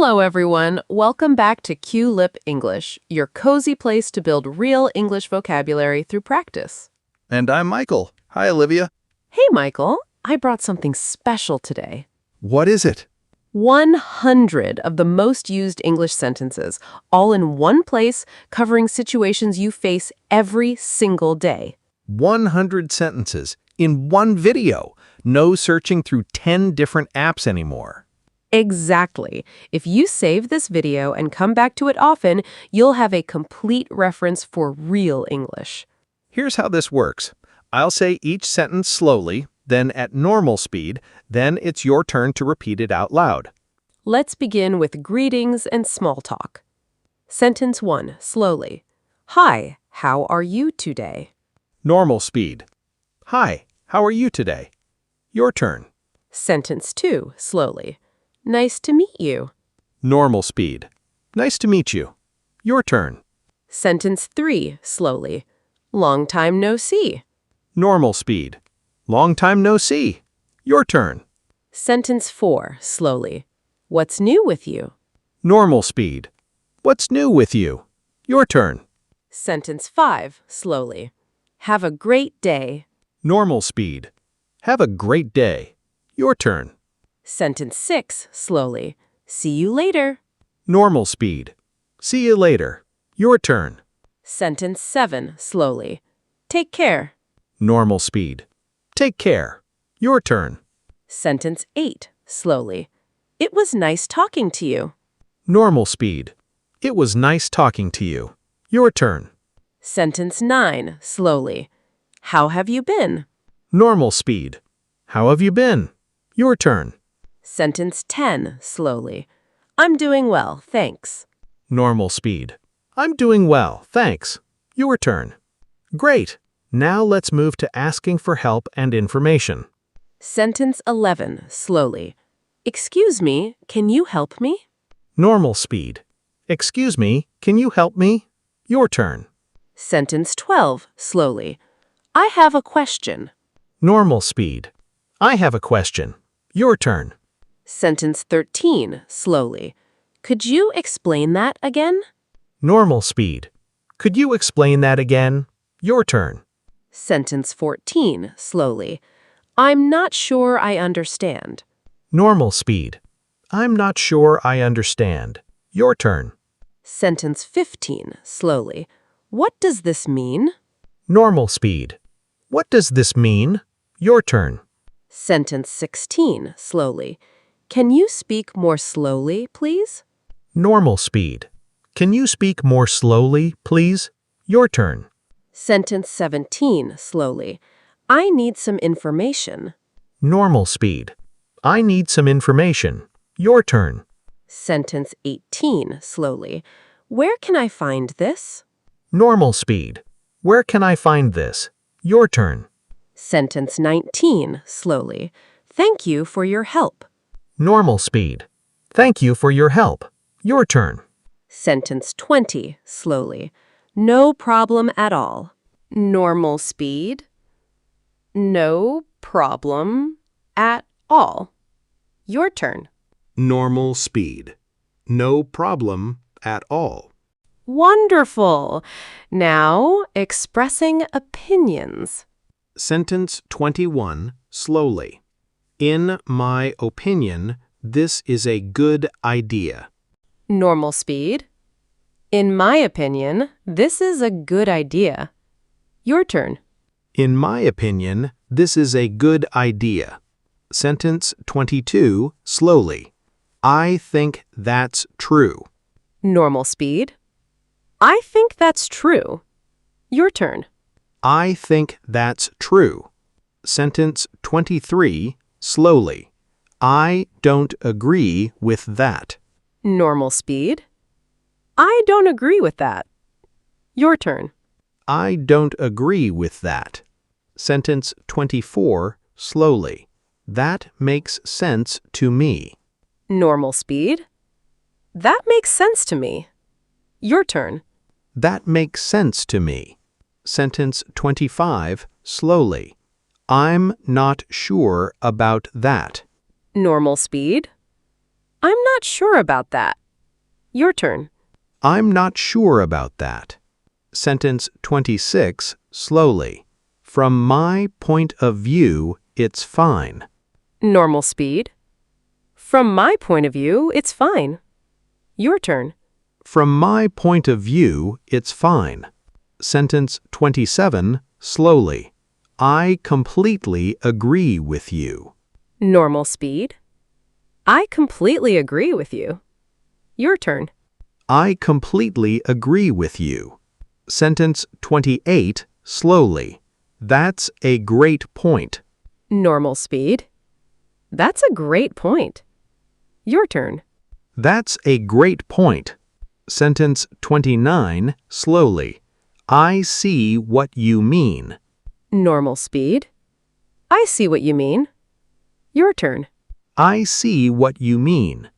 Hello, everyone. Welcome back to Qlip English, your cozy place to build real English vocabulary through practice. And I'm Michael. Hi, Olivia. Hey, Michael. I brought something special today. What is it? 100 of the most used English sentences, all in one place, covering situations you face every single day. 100 sentences in one video. No searching through 10 different apps anymore. Exactly. If you save this video and come back to it often, you'll have a complete reference for real English. Here's how this works. I'll say each sentence slowly, then at normal speed, then it's your turn to repeat it out loud. Let's begin with greetings and small talk. Sentence 1, slowly. Hi, how are you today? Normal speed. Hi, how are you today? Your turn. Sentence 2, slowly. Nice to meet you. Normal speed. Nice to meet you. Your turn. Sentence 3, slowly. Long time no see. Normal speed. Long time no see. Your turn. Sentence 4, slowly. What's new with you? Normal speed. What's new with you? Your turn. Sentence 5, slowly. Have a great day. Normal speed. Have a great day. Your turn. Sentence 6, slowly. See you later. Normal speed. See you later. Your turn. Sentence 7, slowly. Take care. Normal speed. Take care. Your turn. Sentence 8, slowly. It was nice talking to you. Normal speed. It was nice talking to you. Your turn. Sentence 9, slowly. How have you been? Normal speed. How have you been? Your turn. Sentence 10, slowly. I'm doing well, thanks. Normal speed. I'm doing well, thanks. Your turn. Great. Now let's move to asking for help and information. Sentence 11, slowly. Excuse me, can you help me? Normal speed. Excuse me, can you help me? Your turn. Sentence 12, slowly. I have a question. Normal speed. I have a question. Your turn. Sentence 13, slowly. Could you explain that again? Normal speed. Could you explain that again? Your turn. Sentence 14, slowly. I'm not sure I understand. Normal speed. I'm not sure I understand. Your turn. Sentence 15, slowly. What does this mean? Normal speed. What does this mean? Your turn. Sentence 16, slowly. Can you speak more slowly, please? Normal speed. Can you speak more slowly, please? Your turn. Sentence 17, slowly. I need some information. Normal speed. I need some information. Your turn. Sentence 18, slowly. Where can I find this? Normal speed. Where can I find this? Your turn. Sentence 19, slowly. Thank you for your help. Normal speed. Thank you for your help. Your turn. Sentence 20, slowly. No problem at all. Normal speed. No problem at all. Your turn. Normal speed. No problem at all. Wonderful. Now, expressing opinions. Sentence 21, slowly. In my opinion, this is a good idea. Normal speed. In my opinion, this is a good idea. Your turn. In my opinion, this is a good idea. Sentence 22, slowly. I think that's true. Normal speed. I think that's true. Your turn. I think that's true. Sentence 23, slowly. I don't agree with that. Normal speed. I don't agree with that. Your turn. I don't agree with that. Sentence 24, slowly. That makes sense to me. Normal speed. That makes sense to me. Your turn. That makes sense to me. Sentence 25, slowly. I'm not sure about that. Normal speed. I'm not sure about that. Your turn. I'm not sure about that. Sentence 26, slowly. From my point of view, it's fine. Normal speed. From my point of view, it's fine. Your turn. From my point of view, it's fine. Sentence 27, slowly. I completely agree with you. Normal speed. I completely agree with you. Your turn. I completely agree with you. Sentence 28, slowly. That's a great point. Normal speed. That's a great point. Your turn. That's a great point. Sentence 29, slowly. I see what you mean. Normal speed. I see what you mean. Your turn. I see what you mean.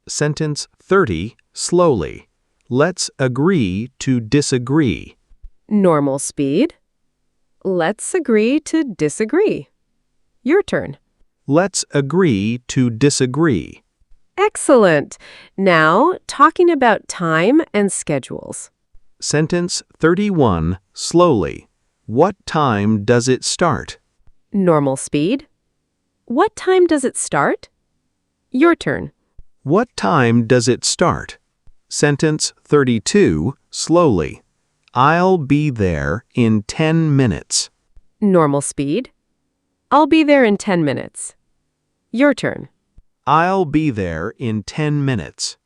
Sentence 30, slowly. Let's agree to disagree. Normal speed. Let's agree to disagree. Your turn. Let's agree to disagree. Excellent. Now, talking about time and schedules. Sentence 31, slowly. What time does it start? Normal speed. What time does it start? Your turn. What time does it start? Sentence 32, slowly. I'll be there in 10 minutes. Normal speed. I'll be there in 10 minutes. Your turn. I'll be there in 10 minutes.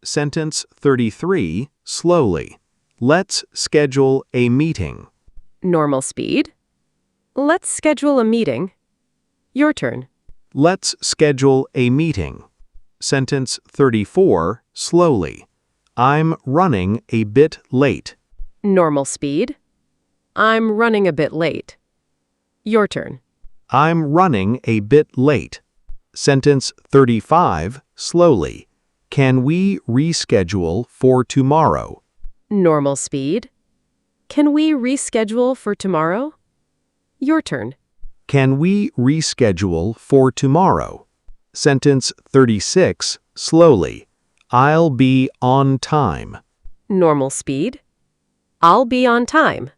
Sentence 33, slowly. Let's schedule a meeting. Normal speed. Let's schedule a meeting. Your turn. Let's schedule a meeting. Sentence 34, slowly. I'm running a bit late. Normal speed. I'm running a bit late. Your turn. I'm running a bit late. Sentence 35, slowly. Can we reschedule for tomorrow? Normal speed. Can we reschedule for tomorrow? Your turn. Can we reschedule for tomorrow? Sentence 36, slowly. I'll be on time. Normal speed. I'll be on time.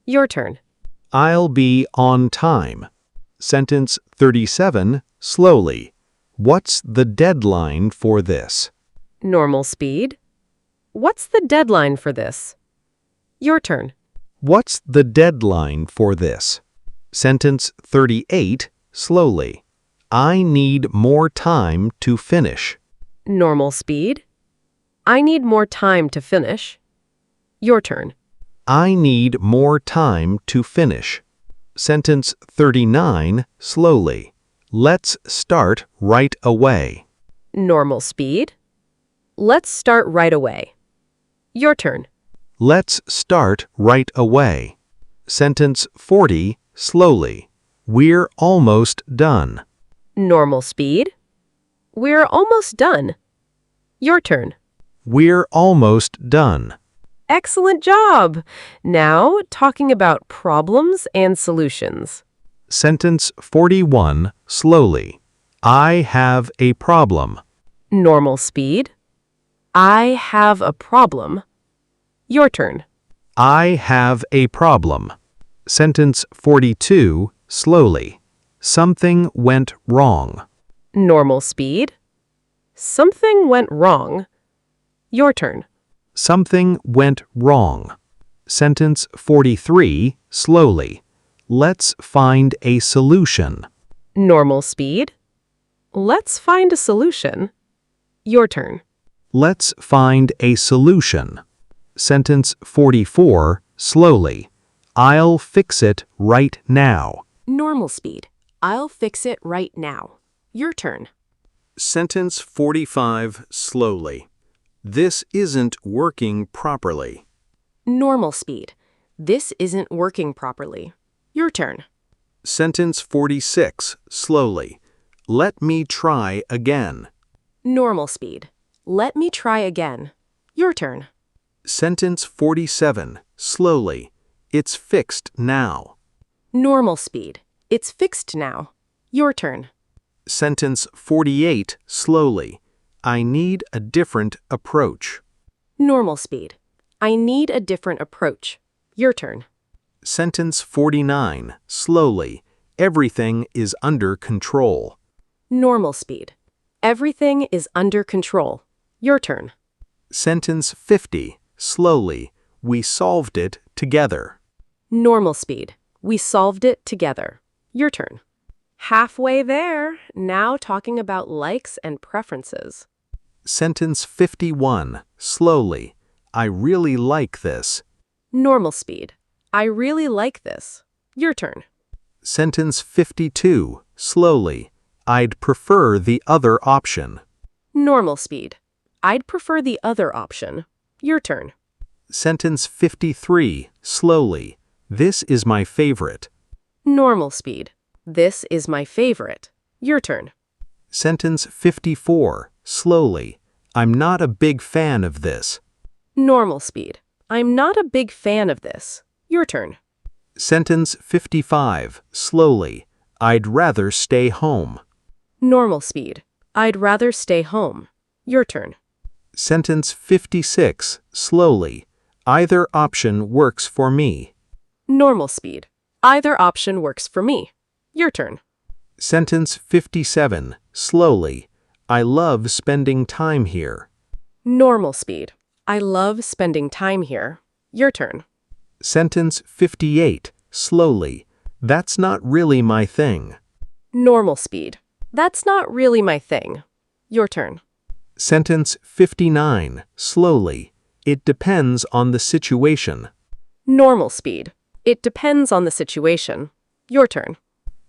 Your turn. I'll be on time. Sentence 37, slowly. What's the deadline for this? Normal speed. What's the deadline for this? Your turn. What's the deadline for this? Sentence 38, slowly. I need more time to finish. Normal speed. I need more time to finish. Your turn. I need more time to finish. Sentence 39, slowly. Let's start right away. Normal speed. Let's start right away. Your turn. Let's start right away. Sentence 40, slowly. We're almost done. Normal speed. We're almost done. Your turn. We're almost done. Excellent job! Now, talking about problems and solutions. Sentence 41, slowly. I have a problem. Normal speed. I have a problem. Your turn. I have a problem. Sentence 42, slowly. Something went wrong. Normal speed. Something went wrong. Your turn. Something went wrong. Sentence 43, slowly. Let's find a solution. Normal speed. Let's find a solution. Your turn. Let's find a solution. Sentence 44, slowly. I'll fix it right now. Normal speed. I'll fix it right now. Your turn. Sentence 45, slowly. This isn't working properly. Normal speed. This isn't working properly. Your turn. Sentence 46, slowly. Let me try again. Normal speed. Let me try again. Your turn. Sentence 47, slowly. It's fixed now. Normal speed. It's fixed now. Your turn. Sentence 48, slowly. I need a different approach. Normal speed. I need a different approach. Your turn. Sentence 49, slowly. Everything is under control. Normal speed. Everything is under control. Your turn. Sentence 50, slowly. We solved it together. Normal speed. We solved it together. Your turn. Halfway there. Now talking about likes and preferences. Sentence 51, slowly. I really like this. Normal speed. I really like this. Your turn. Sentence 52, slowly. I'd prefer the other option. Normal speed. I'd prefer the other option. Your turn. Sentence 53, slowly. This is my favorite. Normal speed. This is my favorite. Your turn. Sentence 54, slowly. I'm not a big fan of this. Normal speed. I'm not a big fan of this. Your turn. Sentence 55, slowly. I'd rather stay home. Normal speed. I'd rather stay home. Your turn. Sentence 56, slowly. Either option works for me. Normal speed. Either option works for me. Your turn. Sentence 57, slowly. I love spending time here. Normal speed. I love spending time here. Your turn. Sentence 58, slowly. That's not really my thing. Normal speed. That's not really my thing. Your turn. Sentence 59, slowly. It depends on the situation. Normal speed. It depends on the situation. Your turn.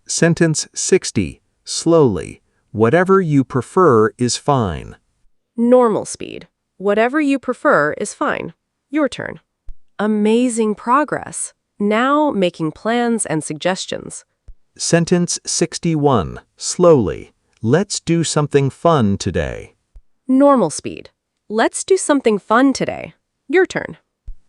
Sentence 60, slowly. Whatever you prefer is fine. Normal speed. Whatever you prefer is fine. Your turn. Amazing progress. Now making plans and suggestions. Sentence 61, slowly. Let's do something fun today. Normal speed. Let's do something fun today. Your turn.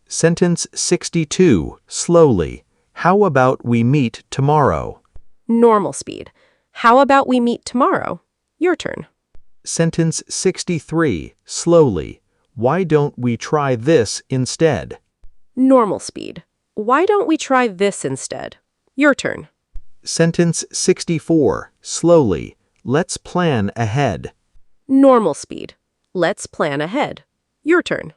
Sentence 62, slowly. How about we meet tomorrow? Normal speed. How about we meet tomorrow? Your turn. Sentence 63, slowly. Why don't we try this instead? Normal speed. Why don't we try this instead? Your turn. Sentence 64, slowly. Let's plan ahead. Normal speed. Let's plan ahead. Your turn.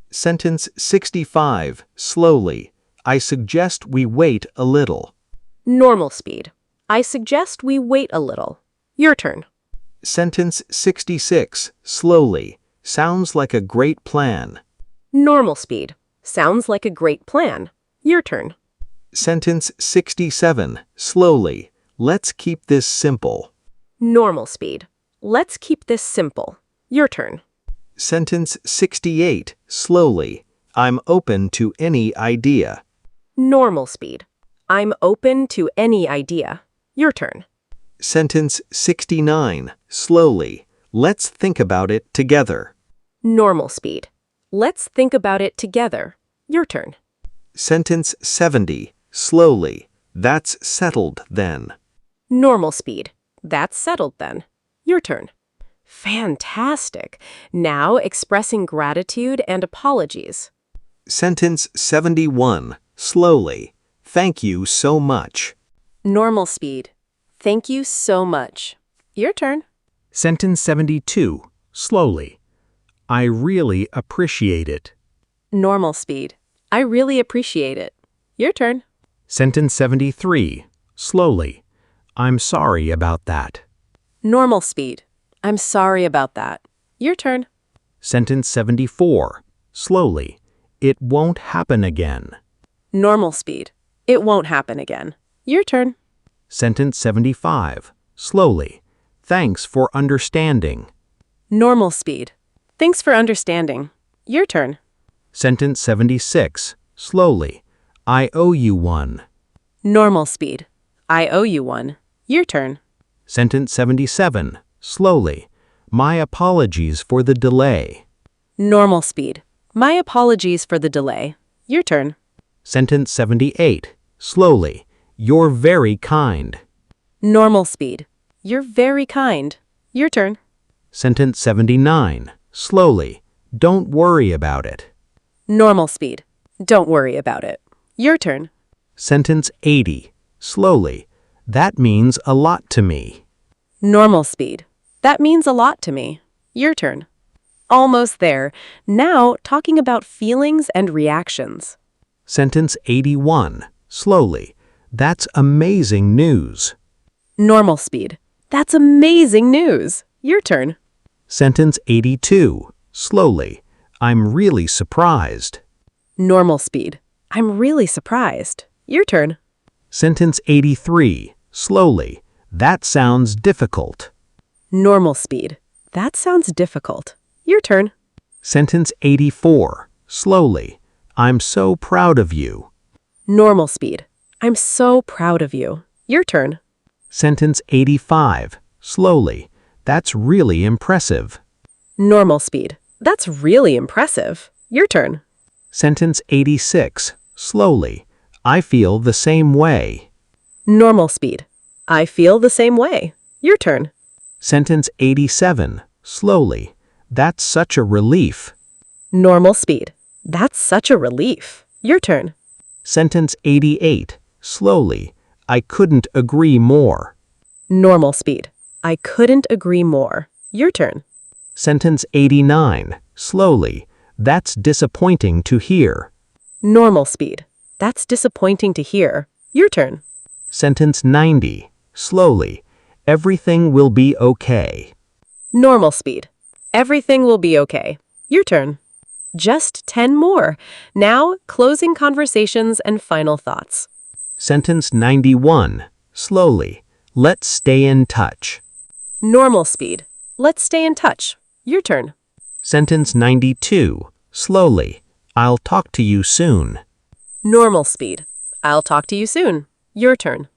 Sentence 65, slowly. I suggest we wait a little. Normal speed. I suggest we wait a little. Your turn. Sentence 66, slowly. Sounds like a great plan. Normal speed. Sounds like a great plan. Your turn. Sentence 67, slowly. Let's keep this simple. Normal speed. Let's keep this simple. Your turn. Sentence 68, slowly. I'm open to any idea. Normal speed. I'm open to any idea. Your turn. Sentence 69, slowly. Let's think about it together. Normal speed. Let's think about it together. Your turn. Sentence 70, slowly. That's settled then. Normal speed. That's settled then. Your turn. Fantastic. Now expressing gratitude and apologies. Sentence 71, slowly. Thank you so much. Normal speed. Thank you so much. Your turn. Sentence 72, slowly. I really appreciate it. Normal speed. I really appreciate it. Your turn. Sentence 73, slowly. I'm sorry about that. Normal speed. I'm sorry about that. Your turn. Sentence 74, slowly. It won't happen again. Normal speed. It won't happen again. Your turn. Sentence 75, slowly. Thanks for understanding. Normal speed. Thanks for understanding. Your turn. Sentence 76, slowly. I owe you one. Normal speed. I owe you one. Your turn. Sentence 77, slowly. My apologies for the delay. Normal speed. My apologies for the delay. Your turn. Sentence 78, slowly. You're very kind. Normal speed. You're very kind. Your turn. Sentence 79, slowly. Don't worry about it. Normal speed. Don't worry about it. Your turn. Sentence 80, slowly. That means a lot to me. Normal speed. That means a lot to me. Your turn. Almost there. Now, talking about feelings and reactions. Sentence 81, slowly. That's amazing news. Normal speed. That's amazing news. Your turn. Sentence 82, slowly. I'm really surprised. Normal speed. I'm really surprised. Your turn. Sentence 83, slowly. That sounds difficult. Normal speed. That sounds difficult. Your turn. Sentence 84, slowly. I'm so proud of you. Normal speed. I'm so proud of you. Your turn. Sentence 85, slowly. That's really impressive. Normal speed. That's really impressive. Your turn. Sentence 86, slowly. I feel the same way. Normal speed. I feel the same way. Your turn. Sentence 87, slowly. That's such a relief. Normal speed. That's such a relief. Your turn. Sentence 88, slowly. I couldn't agree more. Normal speed. I couldn't agree more. Your turn. Sentence 89, slowly. That's disappointing to hear. Normal speed. That's disappointing to hear. Your turn. Sentence 90, slowly. Everything will be okay. Normal speed. Everything will be okay. Your turn. Just 10 more. Now, closing conversations and final thoughts. Sentence 91, slowly. Let's stay in touch. Normal speed. Let's stay in touch. Your turn. Sentence 92, slowly. I'll talk to you soon. Normal speed. I'll talk to you soon. Your turn.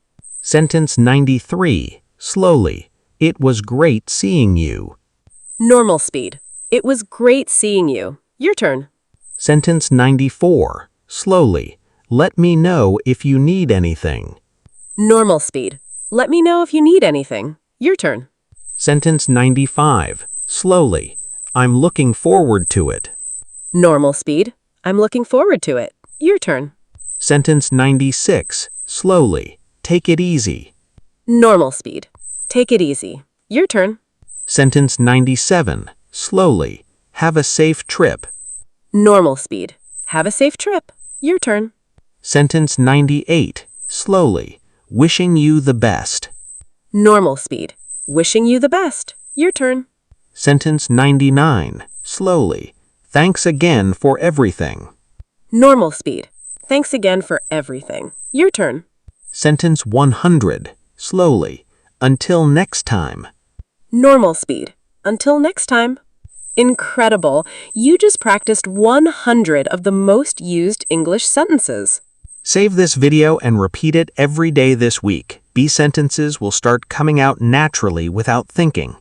Sentence 93, slowly. It was great seeing you. Normal speed. It was great seeing you. Your turn. Sentence 94, slowly. Let me know if you need anything. Normal speed. Let me know if you need anything. Your turn. Sentence 95, slowly. I'm looking forward to it. Normal speed. I'm looking forward to it. Your turn. Sentence 96, slowly. Take it easy. Normal speed. Take it easy. Your turn. Sentence 97, slowly. Have a safe trip. Normal speed. Have a safe trip. Your turn. Sentence 98, slowly. Wishing you the best. Normal speed. Wishing you the best. Your turn. Sentence 99, slowly. Thanks again for everything. Normal speed. Thanks again for everything. Your turn. Sentence 100, slowly. Until next time. Normal speed. Until next time. Incredible. You just practiced 100 of the most used English sentences. Save this video and repeat it every day this week. B sentences will start coming out naturally without thinking.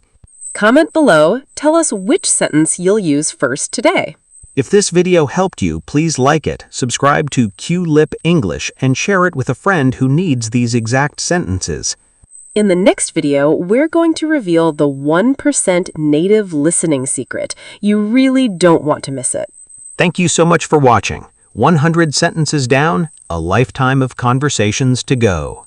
Comment below. Tell us which sentence you'll use first today. If this video helped you, please like it, subscribe to Qlip English, and share it with a friend who needs these exact sentences. In the next video, we're going to reveal the 1% native listening secret. You really don't want to miss it. Thank you so much for watching. 100 sentences down, a lifetime of conversations to go.